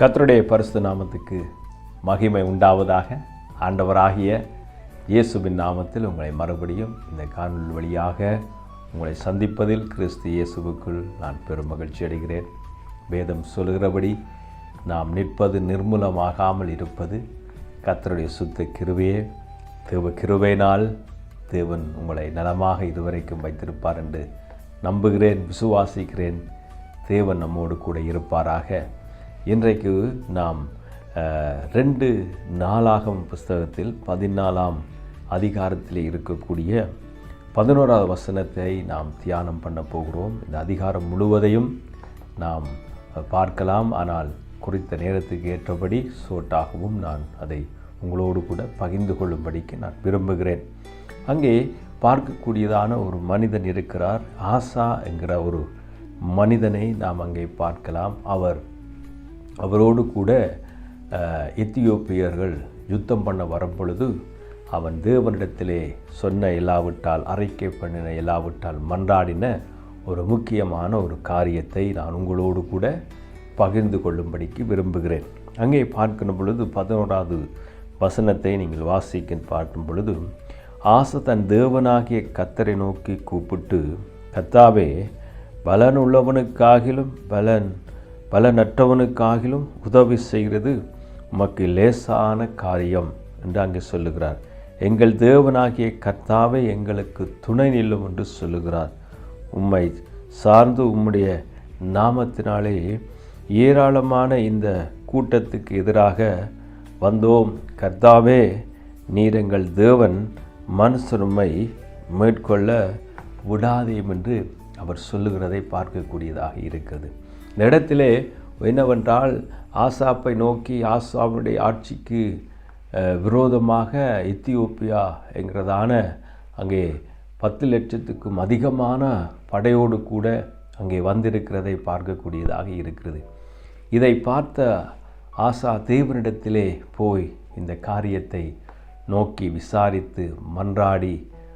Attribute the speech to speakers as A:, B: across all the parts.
A: கர்த்தருடைய பரிசுத்த நாமத்துக்கு மகிமை உண்டாவதாக. ஆண்டவராகிய இயேசுவின் நாமத்தில் உங்களை மறுபடியும் இந்த காணொளி வழியாக உங்களை சந்திப்பதில் கிறிஸ்து இயேசுவுக்குள் நான் பெரும் மகிழ்ச்சி அடைகிறேன். வேதம் சொல்கிறபடி நாம் நிற்பது நிர்மூலமாகாமல் இருப்பது கர்த்தருடைய சுத்த கிருபையே. தேவ கிருபையினால் தேவன் உங்களை நலமாக இதுவரைக்கும் வைத்திருப்பார் என்று நம்புகிறேன், விசுவாசிக்கிறேன். தேவன் நம்மோடு கூட இருப்பாராக. இன்றைக்கு நாம் 2 நாளாகமம் புஸ்தகத்தில் 14ஆம் அதிகாரத்தில் இருக்கக்கூடிய 11வது வசனத்தை நாம் தியானம் பண்ண போகிறோம். இந்த அதிகாரம் முழுவதையும் நாம் பார்க்கலாம், ஆனால் குறித்த நேரத்துக்கு ஏற்றபடி சோட்டாகவும் நான் அதை உங்களோடு கூட பகிர்ந்து கொள்ளும்படிக்கு நான் விரும்புகிறேன். அங்கே பார்க்கக்கூடியதான ஒரு மனிதன் இருக்கிறார். ஆசா என்கிற ஒரு மனிதனை நாம் அங்கே பார்க்கலாம். அவரோடு கூட எத்தியோப்பியர்கள் யுத்தம் பண்ண வரும்பொழுது அவன் தேவனிடத்திலே சொன்ன இல்லாவிட்டால், அறிக்கை பண்ணின இல்லாவிட்டால் மன்றாடின ஒரு முக்கியமான ஒரு காரியத்தை நான் உங்களோடு கூட பகிர்ந்து கொள்ளும்படிக்கு விரும்புகிறேன். அங்கே பார்க்கிற பொழுது 11வது வசனத்தை நீங்கள் வாசிக்க பார்க்கும் பொழுது, ஆசா தன் தேவனாகிய கர்த்தரை நோக்கி கூப்பிட்டு, கர்த்தாவே, பலனுள்ளவனுக்காகிலும் பலனற்றவனுக்காகிலும் உதவி செய்கிறது உமக்கு லேசான காரியம் என்று அங்கே சொல்லுகிறார். எங்கள் தேவனாகிய கர்த்தாவே எங்களுக்கு துணை நில்லும் என்று சொல்லுகிறார். உம்மை சார்ந்து உம்முடைய நாமத்தினாலே ஏராளமான இந்த கூட்டத்துக்கு எதிராக வந்தோம். கர்த்தாவே, நீர் எங்கள் தேவன், மனுஷன் உம்மை மேற்கொள்ள விடாதேயும் என்று அவர் சொல்லுகிறதை பார்க்கக்கூடியதாக இருக்கிறது. இந்த இடத்திலே என்னவென்றால், ஆசாப்பை நோக்கி ஆசாவுடைய ஆட்சிக்கு விரோதமாக எத்தியோப்பியா என்கிறதான அங்கே 10 லட்சத்துக்கும் அதிகமான படையோடு கூட அங்கே வந்திருக்கிறதை பார்க்கக்கூடியதாக இருக்கிறது. இதை பார்த்த ஆசா தேவனிடத்திலே போய் இந்த காரியத்தை நோக்கி விசாரித்து மன்றாடி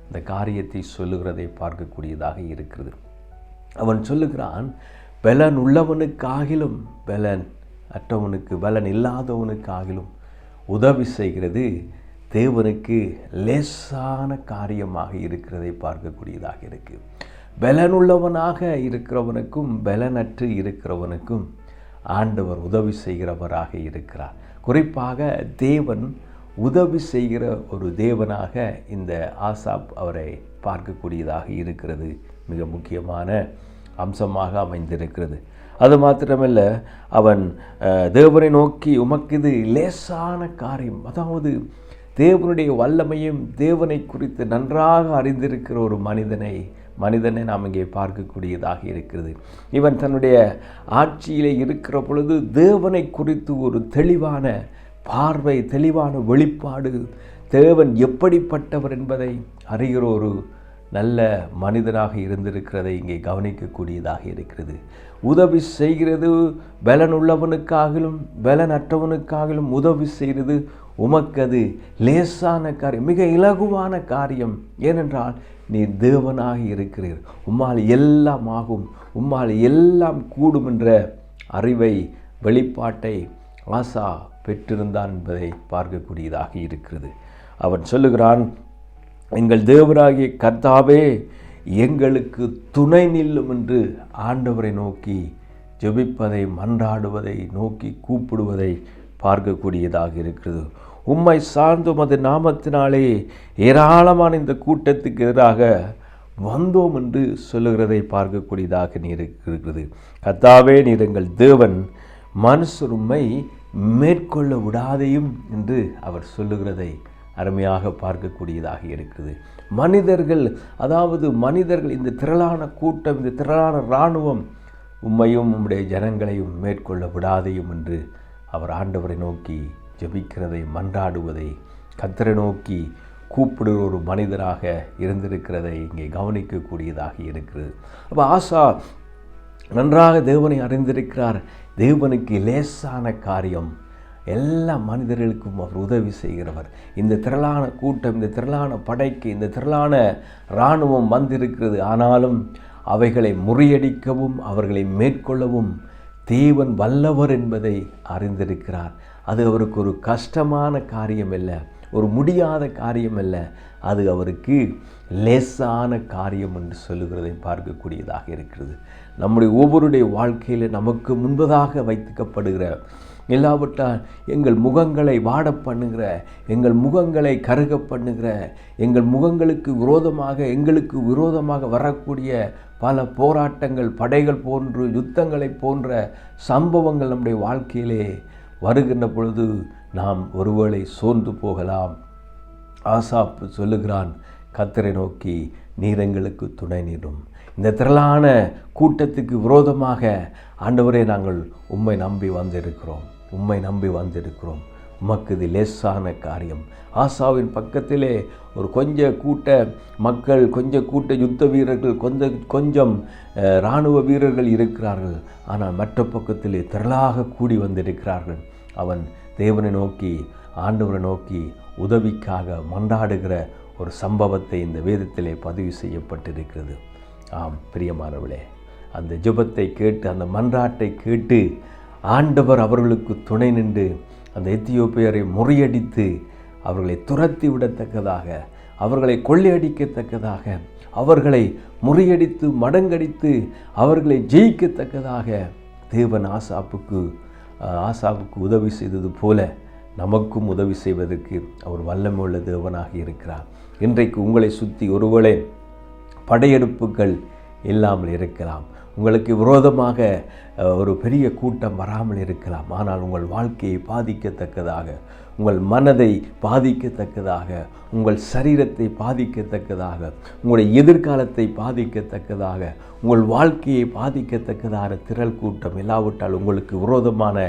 A: இந்த காரியத்தை சொல்லுகிறதை பார்க்கக்கூடியதாக இருக்கிறது. அவன் சொல்லுகிறான், பலன் உள்ளவனுக்காகிலும் பலன் அற்றவனுக்கு, பலன் இல்லாதவனுக்காகிலும் உதவி செய்கிறது தேவனுக்கு லேசான காரியமாக இருக்கிறதை பார்க்கக்கூடியதாக இருக்குது. பலனுள்ளவனாக இருக்கிறவனுக்கும் பலனற்று இருக்கிறவனுக்கும் ஆண்டவர் உதவி செய்கிறவராக இருக்கிறார். குறிப்பாக தேவன் உதவி செய்கிற ஒரு தேவனாக இந்த ஆசாப் அவரை பார்க்கக்கூடியதாக இருக்கிறது. மிக முக்கியமான அம்சமாக அமைந்திருக்கிறது. அது மாத்திரமல்ல, அவன் தேவனை நோக்கி உமக்கு இது லேசான காரியம், அதாவது தேவனுடைய வல்லமையும் தேவனை குறித்து நன்றாக அறிந்திருக்கிற ஒரு மனிதனை நாம் இங்கே பார்க்கக்கூடியதாக இருக்கிறது. இவன் தன்னுடைய ஆட்சியிலே இருக்கிற பொழுது தேவனை குறித்து ஒரு தெளிவான பார்வை, தெளிவான வெளிப்பாடு, தேவன் எப்படிப்பட்டவர் என்பதை அறிகிற ஒரு நல்ல மனிதனாக இருந்திருக்கிறதை இங்கே கவனிக்கக்கூடியதாக இருக்கிறது. உதவி செய்கிறது பலனுள்ளவனுக்காகிலும் பலனற்றவனுக்காகிலும் உதவி செய்கிறது உமக்கு அது லேசான காரியம், மிக இலகுவான காரியம். ஏனென்றால் நீர் தேவனாக இருக்கிறீர், உம்மால் எல்லாம் ஆகும், உம்மால் எல்லாம் கூடும் என்ற அறிவை, வெளிப்பாட்டை ஆசா பெற்றிருந்தான் என்பதை பார்க்கக்கூடியதாக இருக்கிறது. அவன் சொல்லுகிறான், எங்கள் தேவனாகிய கர்த்தாவே எங்களுக்கு துணை நில்லும் என்று ஆண்டவரை நோக்கி ஜெபிப்பதை, மன்றாடுவதை, நோக்கி கூப்பிடுவதை பார்க்கக்கூடியதாக இருக்கிறது. உம்மை சார்ந்தும் அது நாமத்தினாலே ஏராளமான இந்த கூட்டத்துக்கு எதிராக வந்தோம் என்று சொல்லுகிறதை பார்க்கக்கூடியதாக இருக்கிறது. கர்த்தாவே, நீர் எங்கள் தேவன், மனுஷர் உம்மை மேற்கொள்ள விடாதையும் என்று அவர் சொல்லுகிறதை அருமையாக பார்க்கக்கூடியதாக இருக்கிறது. மனிதர்கள் இந்த திரளான கூட்டம், இந்த திரளான இராணுவம் உம்மையும் உம்முடைய ஜனங்களையும் மேற்கொள்ள விடாதையும் என்று அவர் ஆண்டவரை நோக்கி ஜெபிக்கிறதை, மன்றாடுவதை, கர்த்தரை நோக்கி கூப்பிடுகிற ஒரு மனிதராக இருந்திருக்கிறதை இங்கே கவனிக்கக்கூடியதாக இருக்கிறது. அப்போ ஆசா நன்றாக தேவனை அறிந்திருக்கிறார். தேவனுக்கு லேசான காரியம், எல்லா மனிதர்களுக்கும் அவர் உதவி செய்கிறவர். இந்த திரளான கூட்டம், இந்த திரளான படைக்கு, இந்த திரளான இராணுவம் வந்திருக்கிறது. ஆனாலும் அவைகளை முறியடிக்கவும் அவர்களை மேற்கொள்ளவும் தேவன் வல்லவர் என்பதை அறிந்திருக்கிறார். அது அவருக்கு ஒரு கஷ்டமான காரியம் அல்ல, ஒரு முடியாத காரியம் அல்ல, அது அவருக்கு லேசான காரியம் என்று சொல்லுகிறதை பார்க்கக்கூடியதாக இருக்கிறது. நம்முடைய ஒவ்வொருடைய வாழ்க்கையில் நமக்கு முன்பதாக வைத்துக்கப்படுகிற இல்லாவிட்டால் எங்கள் முகங்களை வாட பண்ணுகிற, எங்கள் முகங்களை கருக பண்ணுகிற, எங்கள் முகங்களுக்கு எங்களுக்கு விரோதமாக வரக்கூடிய பல போராட்டங்கள், படைகள் போன்று, யுத்தங்களை போன்ற சம்பவங்கள் நம்முடைய வாழ்க்கையிலே வருகின்ற பொழுது நாம் ஒருவேளை சோர்ந்து போகலாம். ஆசாப்பு சொல்லுகிறான், கர்த்தரை நோக்கி நீர் எங்களுக்கு துணை நீரும். இந்த திரளான கூட்டத்துக்கு விரோதமாக ஆண்டவரே நாங்கள் உம்மை நம்பி வந்திருக்கிறோம், உமக்கு இது லேசான காரியம். ஆசாவின் பக்கத்திலே ஒரு கொஞ்சம் கூட்ட மக்கள், கொஞ்சம் கூட்ட யுத்த வீரர்கள், கொஞ்சம் இராணுவ வீரர்கள் இருக்கிறார்கள். ஆனால் மற்ற பக்கத்திலே திரளாக கூடி வந்திருக்கிறார்கள். அவன் தேவனை நோக்கி, ஆண்டவரை நோக்கி உதவிக்காக மன்றாடுகிற ஒரு சம்பவத்தை இந்த வேதத்திலே பதிவு செய்யப்பட்டிருக்கிறது. ஆம் பிரியமானவர்களே, அந்த ஜெபத்தை கேட்டு, அந்த மன்றாட்டை கேட்டு ஆண்டவர் அவர்களுக்கு துணை நின்று அந்த எத்தியோப்பியரை முறியடித்து அவர்களை துரத்தி விடத்தக்கதாக, அவர்களை கொள்ளையடிக்கத்தக்கதாக, அவர்களை முறியடித்து மடங்கடித்து அவர்களை ஜெயிக்கத்தக்கதாக தேவன் ஆசாவுக்கு உதவி செய்தது போல நமக்கும் உதவி செய்வதற்கு அவர் வல்லமையுள்ள தேவனாக இருக்கிறார். இன்றைக்கு உங்களை சுற்றி ஒருவேளை படையெடுப்புகள் இல்லாமல் இருக்கலாம், உங்களுக்கு விரோதமாக ஒரு பெரிய கூட்டம் வராமல் இருக்கலாம். ஆனால் உங்கள் வாழ்க்கையை பாதிக்கத்தக்கதாக, உங்கள் மனதை பாதிக்கத்தக்கதாக, உங்கள் சரீரத்தை பாதிக்கத்தக்கதாக, உங்களுடைய எதிர்காலத்தை பாதிக்கத்தக்கதாக, உங்கள் வாழ்க்கையை பாதிக்கத்தக்கதாக திரள் கூட்டம் இல்லாவிட்டால் உங்களுக்கு விரோதமான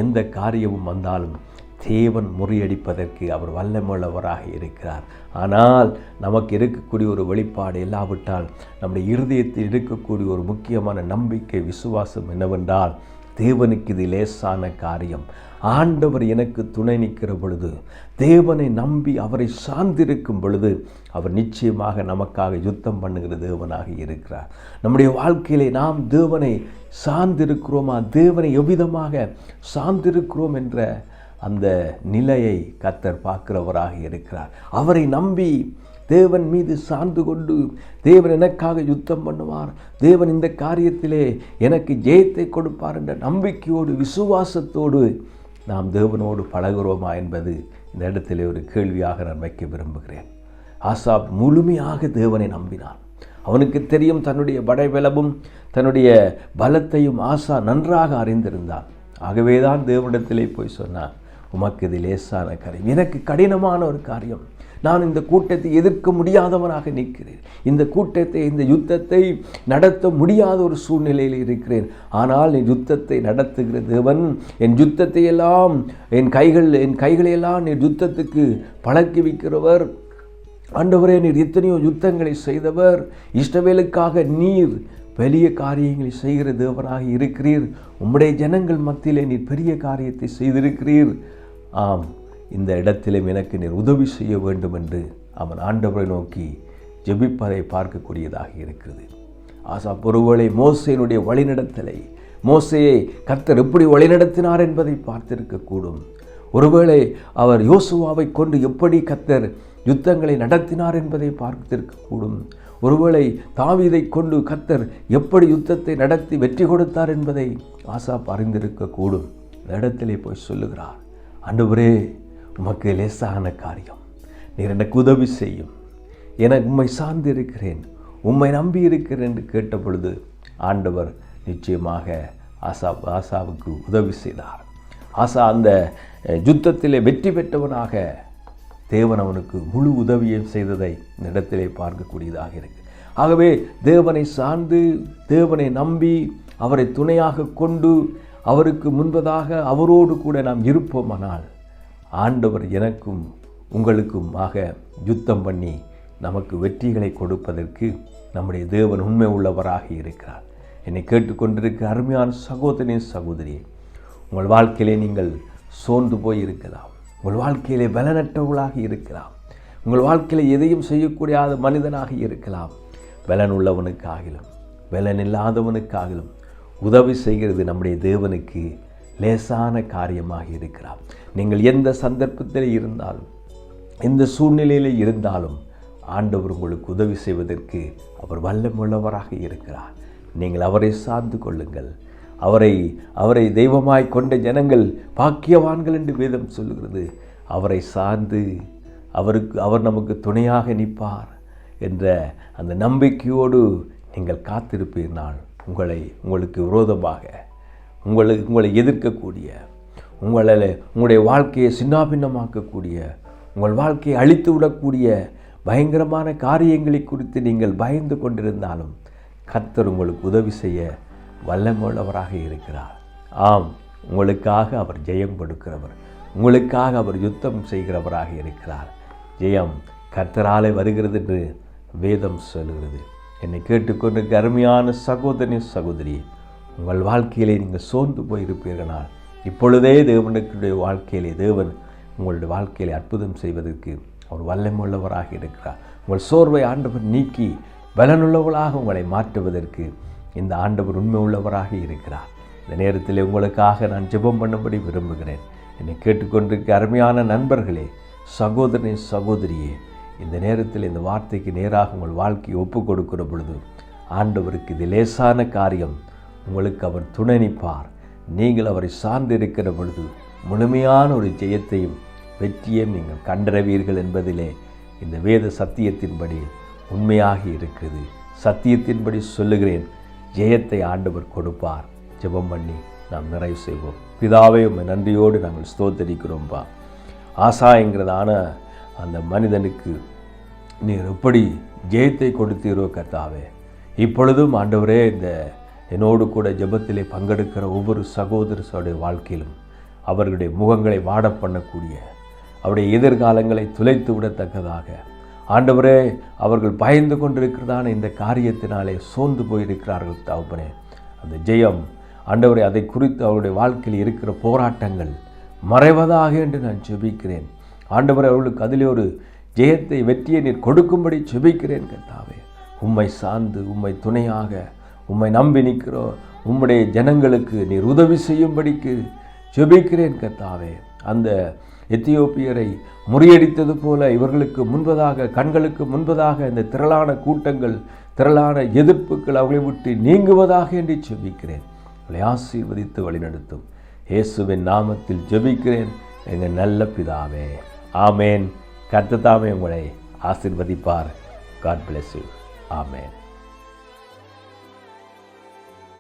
A: எந்த காரியமும் வந்தாலும் தேவன் முறியடிப்பதற்கு அவர் வல்லமையுள்ளவராக இருக்கிறார். ஆனால் நமக்கு இருக்கக்கூடிய ஒரு வெளிப்பாடு இல்லாவிட்டால் நம்முடைய இருதயத்தில் இருக்கக்கூடிய ஒரு முக்கியமான நம்பிக்கை, விசுவாசம் என்னவென்றால், தேவனுக்கு இது லேசான காரியம். ஆண்டவர் எனக்கு துணை நிற்கிற பொழுது, தேவனை நம்பி அவரை சார்ந்திருக்கும் பொழுது அவர் நிச்சயமாக நமக்காக யுத்தம் பண்ணுகிற தேவனாக இருக்கிறார். நம்முடைய வாழ்க்கையிலே நாம் தேவனை சார்ந்திருக்கிறோமா, தேவனை எவ்விதமாக சார்ந்திருக்கிறோம் என்ற அந்த நிலையை கர்த்தர் பார்க்கிறவராக இருக்கிறார். அவரை நம்பி தேவன் மீது சார்ந்து கொண்டு, தேவன் எனக்காக யுத்தம் பண்ணுவார், தேவன் இந்த காரியத்திலே எனக்கு ஜெயத்தை கொடுப்பார் என்ற நம்பிக்கையோடு, விசுவாசத்தோடு நாம் தேவனோடு பழகுறோமா என்பது இந்த இடத்திலே ஒரு கேள்வியாக நான் வைக்க விரும்புகிறேன். ஆசாப் முழுமையாக தேவனை நம்பினான். அவனுக்கு தெரியும் தன்னுடைய படைபலமும் தன்னுடைய பலத்தையும் ஆசா நன்றாக அறிந்திருந்தான். ஆகவேதான் தேவனிடத்திலே போய் சொன்னான், உமக்கு இது லேசான காரியம், எனக்கு கடினமான ஒரு காரியம், நான் இந்த கூட்டத்தை எதிர்க்க முடியாதவனாக நிற்கிறேன், இந்த கூட்டத்தை, இந்த யுத்தத்தை நடத்த முடியாத ஒரு சூழ்நிலையில் இருக்கிறேன். ஆனால் என் யுத்தத்தை நடத்துகிற தேவன், என் யுத்தத்தை எல்லாம் என் கைகளையெல்லாம் நீர் யுத்தத்துக்கு பழக்கி வைக்கிறவர். ஆண்டவரே, நீர் எத்தனையோ யுத்தங்களை செய்தவர், இஸ்ரவேலுக்காக நீர் பெரிய காரியங்களை செய்கிற தேவனாக இருக்கிறீர், உம்முடைய ஜனங்கள் மத்தியிலே நீர் பெரிய காரியத்தை செய்திருக்கிறீர். ஆம், இந்த இடத்திலும் எனக்கு நீர் உதவி செய்ய வேண்டும் என்று அவன் ஆண்டவரை நோக்கி ஜெபிப்பதை பார்க்கக்கூடியதாக இருக்கிறது. ஆசாப் ஒருவேளை மோசேயினுடைய வழிநடத்தலை, மோசேயை கர்த்தர் எப்படி வழிநடத்தினார் என்பதை பார்த்திருக்கக்கூடும். ஒருவேளை அவர் யோசுவாவை கொண்டு எப்படி கர்த்தர் யுத்தங்களை நடத்தினார் என்பதை பார்த்திருக்கக்கூடும். ஒருவேளை தாவீதை கொண்டு கர்த்தர் எப்படி யுத்தத்தை நடத்தி வெற்றி கொடுத்தார் என்பதை ஆசாப் அறிந்திருக்கக்கூடும். இந்த இடத்திலே போய் சொல்லுகிறார், ஆண்டவரே, உமக்கு லேசான காரியம், நீர் எனக்கு உதவி செய்யும், எனக்கு உம்மை சார்ந்து இருக்கிறேன், உம்மை நம்பி இருக்கிறேன் என்று கேட்ட பொழுது ஆண்டவர் நிச்சயமாக ஆசாவுக்கு உதவி செய்தார். ஆசா அந்த யுத்தத்திலே வெற்றி பெற்றவனாக தேவன் அவனுக்கு முழு உதவியை செய்ததை இந்த இடத்திலே பார்க்கக்கூடியதாக இருக்கு. ஆகவே தேவனை சார்ந்து, தேவனை நம்பி, அவரை துணையாக கொண்டு, அவருக்கு முன்பதாக அவரோடு கூட நாம் இருப்போமானால் ஆண்டவர் எனக்கும் உங்களுக்கும் யுத்தம் பண்ணி நமக்கு வெற்றிகளை கொடுப்பதற்கு நம்முடைய தேவன் உண்மை உள்ளவராக இருக்கிறார். என்னை கேட்டுக்கொண்டிருக்கிற அருமையான சகோதரனே, சகோதரியே, உங்கள் வாழ்க்கையிலே நீங்கள் சோர்ந்து போய் இருக்கலாம், உங்கள் வாழ்க்கையிலே பலனற்றவர்களாக இருக்கலாம், உங்கள் வாழ்க்கையிலே எதையும் செய்யக்கூடாத மனிதனாக இருக்கலாம். பலன் உள்ளவனுக்காகிலும் பலன் இல்லாதவனுக்காகிலும் உதவி செய்கிறது நம்முடைய தேவனுக்கு லேசான காரியமாக இருக்கிறார். நீங்கள் எந்த சந்தர்ப்பத்தில் இருந்தாலும், எந்த சூழ்நிலையில் இருந்தாலும் ஆண்டவர் உங்களுக்கு உதவி செய்வதற்கு அவர் வல்லமுள்ளவராக இருக்கிறார். நீங்கள் அவரை சார்ந்து கொள்ளுங்கள். அவரை தெய்வமாய் கொண்ட ஜனங்கள் பாக்கியவான்கள் என்று வேதம் சொல்லுகிறது. அவரை சார்ந்து அவர் நமக்கு துணையாக நிற்பார் என்ற அந்த நம்பிக்கையோடு நீங்கள் காத்திருப்பீர்கள். உங்களுக்கு விரோதமாக உங்களை எதிர்க்கக்கூடிய, உங்களுடைய வாழ்க்கையை சின்னாபின்னமாக்கக்கூடிய, உங்கள் வாழ்க்கையை அழித்து விடக்கூடிய பயங்கரமான காரியங்களை குறித்து நீங்கள் பயந்து கொண்டிருந்தாலும் கர்த்தர் உங்களுக்கு உதவி செய்ய வல்லமுள்ளவராக இருக்கிறார். ஆம், உங்களுக்காக அவர் ஜெயம் கொடுக்கிறவர், உங்களுக்காக அவர் யுத்தம் செய்கிறவராக இருக்கிறார். ஜெயம் கர்த்தராலே வருகிறது என்று வேதம் சொல்கிறது. என்னை கேட்டுக்கொண்டிருக்க அருமையான சகோதரி, உங்கள் வாழ்க்கையிலே நீங்கள் சோர்ந்து போயிருப்பீர்களால் இப்பொழுதே தேவனுடைய வாழ்க்கையிலே தேவன் உங்களுடைய வாழ்க்கையிலே அற்புதம் செய்வதற்கு அவர் வல்லமுள்ளவராக இருக்கிறார். உங்கள் சோர்வை ஆண்டவர் நீக்கி பலனுள்ளவர்களாக உங்களை மாற்றுவதற்கு இந்த ஆண்டவர் உண்மை உள்ளவராக இருக்கிறார். இந்த நேரத்தில் உங்களுக்காக நான் ஜெபம் பண்ணும்படி விரும்புகிறேன். என்னை கேட்டுக்கொண்டிருக்க அருமையான நண்பர்களே, சகோதரியே, இந்த நேரத்தில் இந்த வார்த்தைக்கு நேராக உங்கள் வாழ்க்கையை ஒப்பு கொடுக்கிற பொழுது ஆண்டவருக்கு இது லேசான காரியம். உங்களுக்கு அவர் துணை நிற்பார். நீங்கள் அவரை சார்ந்து இருக்கிற பொழுது முழுமையான ஒரு ஜெயத்தையும் வெற்றியையும் நீங்கள் கண்டறிவீர்கள் என்பதிலே இந்த வேத சத்தியத்தின்படி உண்மையாக இருக்கிறது. சத்தியத்தின்படி சொல்லுகிறேன், ஜெயத்தை ஆண்டவர் கொடுப்பார். ஜெபம் பண்ணி நாம் நிறைவு செய்வோம். பிதாவே, உம்மை நன்றியோடு நாங்கள் ஸ்தோத்தரிக்கிறோம்பா. ஆசா என்கிறதான அந்த மனிதனுக்கு நீர் எப்படி ஜெயத்தை கொடுத்தீரோ கர்த்தாவே, இப்பொழுதும் ஆண்டவரே இந்த என்னோடு கூட ஜெபத்திலே பங்கெடுக்கிற ஒவ்வொரு சகோதரருடைய வாழ்க்கையிலும் அவர்களுடைய முகங்களை வாட பண்ணக்கூடிய, அவருடைய எதிர்காலங்களை துளைத்து விடத்தக்கதாக ஆண்டவரே, அவர்கள் பயந்து கொண்டிருக்கிறதான இந்த காரியத்தினாலே சோர்ந்து போயிருக்கிறார்கள் தகப்பனே. அந்த ஜெயம் ஆண்டவரே, அதை குறித்து அவருடைய வாழ்க்கையில் இருக்கிற போராட்டங்கள் மறைவதாக என்று நான் ஜெபிக்கிறேன். ஆண்டவரே, அவர்களுக்கு அதிலே ஒரு ஜெயத்தை, வெற்றியை நீர் கொடுக்கும்படி ஜெபிக்கிறேன் கர்த்தாவே. உம்மை சார்ந்து, உம்மை துணையாக, உம்மை நம்பி நிற்கிறோ உம்முடைய ஜனங்களுக்கு நீர் உதவி செய்யும்படிக்கு ஜெபிக்கிறேன் கர்த்தாவே. அந்த எத்தியோப்பியரை முறியடித்தது போல இவர்களுக்கு முன்பதாக, கண்களுக்கு முன்பதாக இந்த திரளான கூட்டங்கள், திரளான எதிர்ப்புகள் அவர்களை விட்டு நீங்குவதாக என்று ஜெபிக்கிறேன். அவளை ஆசீர்வதித்து வழிநடத்தும் இயேசுவின் நாமத்தில் ஜெபிக்கிறேன் எங்கள் நல்ல பிதாவே, ஆமேன். கர்த்தர் தாமே உங்களை ஆசீர்வதிப்பார். God bless you. ஆமேன்.